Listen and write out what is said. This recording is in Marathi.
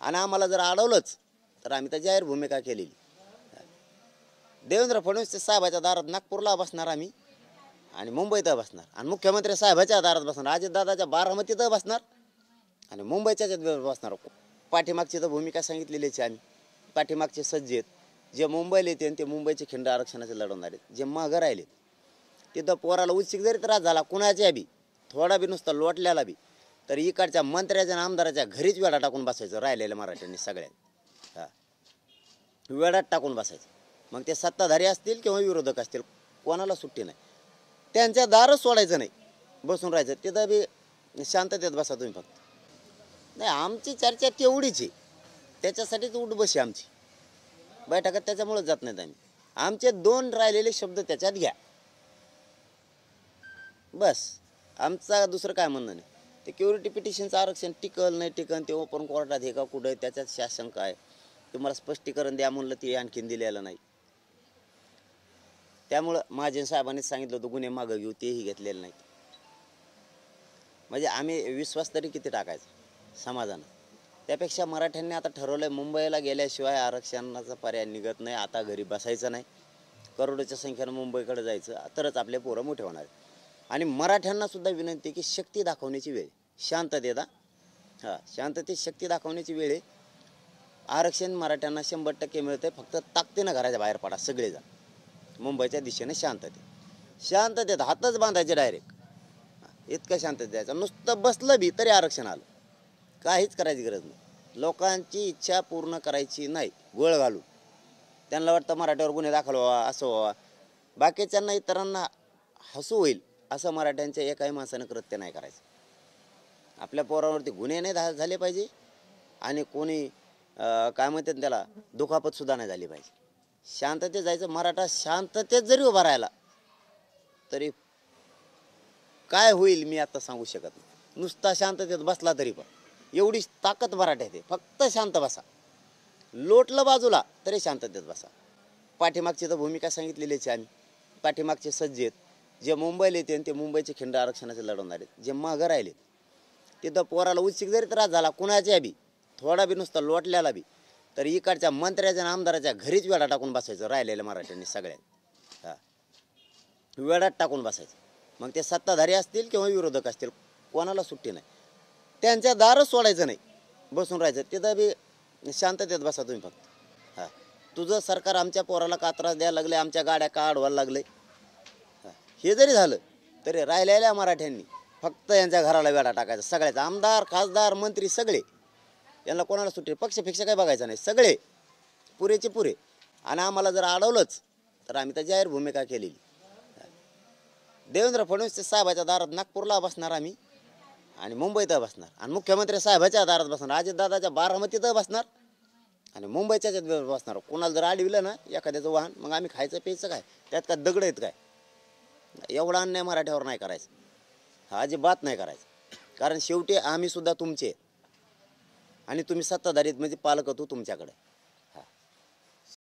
आणि आम्हाला जर अडवलंच तर आम्ही तर जाहीर भूमिका केलेली। देवेंद्र फडणवीस साहेबाच्या दारात नागपूरला बसणार आम्ही आणि मुंबईत बसणार आणि मुख्यमंत्री साहेबाच्या दारात बसणार, अजितदादाच्या बारामतीत बसणार आणि मुंबईच्या बसणार। पाठीमागची तर भूमिका सांगितलेलीच आहे आम्ही। पाठीमागचे सज्ज आहेत, जे मुंबईला येते ते मुंबईचे खिंड आरक्षणाचे लढवणार आहेत, जे मागं राहिले तिथं पोराला उच्चिक जरी त्रास झाला कुणाच्या बी थोडा बी नुसता लोटल्याला बी तर इकडच्या मंत्र्याच्या आणि आमदाराच्या घरीच वेळा टाकून बसायचं राहिलेल्या मराठ्यांनी सगळ्यांनी। वेळात टाकून बसायचं, मग ते सत्ताधारी असतील किंवा विरोधक असतील कोणाला सुट्टी नाही, त्यांच्या दारच सोडायचं नाही, बसून राहायचं तिथं बी शांततेत बसा तुम्ही फक्त। नाही आमची चर्चा तेवढीच आहे, त्याच्यासाठीच उठबशी आमची बैठकात त्याच्यामुळेच जात नाहीत आम्ही। आमचे 2 राहिलेले शब्द त्याच्यात घ्या बस, आमचा दुसरं काय म्हणणं नाही। ते क्युरिटी पिटिशनचं आरक्षण टिकल नाही टिकल ते ओपन कोर्टात हे का कुठं त्याच्यात शासन काय तुम्हाला स्पष्टीकरण द्या म्हणलं ते आणखीन दिलेलं नाही। त्यामुळं महाजन साहेबांनी सांगितलं होतं गुन्हे मागं घेऊ, तेही घेतलेलं नाही। म्हणजे आम्ही विश्वास तरी किती टाकायचा समाजानं। त्यापेक्षा मराठ्यांनी आता ठरवलंय मुंबईला गेल्याशिवाय आरक्षणाचा पर्याय निघत नाही, आता घरी बसायचं नाही, करोडोच्या संख्येनं मुंबईकडे जायचं तरच आपले पोरं मोठे होणार। आणि मराठ्यांना सुद्धा विनंती की शक्ती दाखवण्याची वेळ, शांततेत शांततेत शक्ती दाखवण्याची वेळ आहे। आरक्षण मराठ्यांना 100% मिळतंय, फक्त ताकदीनं घराच्या बाहेर पडा सगळेजण मुंबईच्या दिशेने शांततेत हातच बांधायचे डायरेक्ट, इतकं शांततेत जायचं। नुसतं बसलं बी तरी आरक्षण आलं, काहीच करायची गरज नाही। लोकांची इच्छा पूर्ण करायची नाही गोळ घालून, त्यांना वाटतं मराठ्यावर गुन्हे दाखल व्हावा असं व्हावा, बाकीच्यांना इतरांना हसू होईल असं मराठ्यांच्या एकाही माणसानं कृत्य नाही करायचं। आपल्या पोरावरती गुन्हे नाही झाले पाहिजे आणि कोणी काय म्हणतात त्याला दुखापतसुद्धा नाही झाली पाहिजे। शांततेत जायचं, मराठा शांततेत जरी उभा राहिला तरी काय होईल मी आता सांगू शकत नाही। नुसता शांततेत बसला तरी पण एवढी ताकद मराठ्यात आहे, फक्त शांत बसा, लोटलं बाजूला तरी शांततेत बसा। पाठीमागची तर भूमिका सांगितलेलीच आहे आम्ही। पाठीमागचे सज्ज आहेत, जे मुंबईला येते ते मुंबईचे खिंड आरक्षणाचे लढवणार आहेत, जे मागं राहिले तिथं पोराला उच्चिक जरी त्रास झाला कुणाच्या बी थोडा बी नुसता लोटल्याला बी तर इकडच्या मंत्र्याच्या आणि आमदाराच्या घरीच वेळा टाकून बसायचं राहिलेल्या मराठ्यांनी सगळ्यांनी। वेळात टाकून बसायचं, मग ते सत्ताधारी असतील किंवा विरोधक असतील कोणाला सुट्टी नाही, त्यांच्या दारच सोडायचं नाही, बसून राहायचं तिथं बी शांततेत बसा तुम्ही फक्त। तुझं सरकार आमच्या पोराला का त्रास द्यायला लागले, आमच्या गाड्या का अडवायला लागले, हे जरी झालं तरी राहिलेल्या मराठ्यांनी फक्त यांच्या घराला वेढा टाकायचा सगळ्याचा, आमदार खासदार मंत्री सगळे, यांना कोणाला सुट्टी पक्षपेक्षा काय बघायचं नाही, सगळे पुरेचे पुरे। आणि आम्हाला जर अडवलंच तर आम्ही तर जाहीर भूमिका केलेली। देवेंद्र फडणवीस साहेबाच्या दारात नागपूरला बसणार आम्ही आणि मुंबईत बसणार आणि मुख्यमंत्री साहेबाच्या दारात बसणार, अजितदादाच्या बारामतीत बसणार आणि मुंबईच्या बसणार। कोणाला जर अडविलं ना एखाद्याचं वाहन, मग आम्ही खायचं प्यायचं काय, त्यात काय दगड आहेत काय, एवढा अन्याय मराठ्यावर नाही करायचं, अजिबात नाही करायचं। कारण शेवटी आम्ही सुद्धा तुमचे आणि तुम्ही सत्ताधारीत म्हणजे पालकत्व तुमच्याकडे।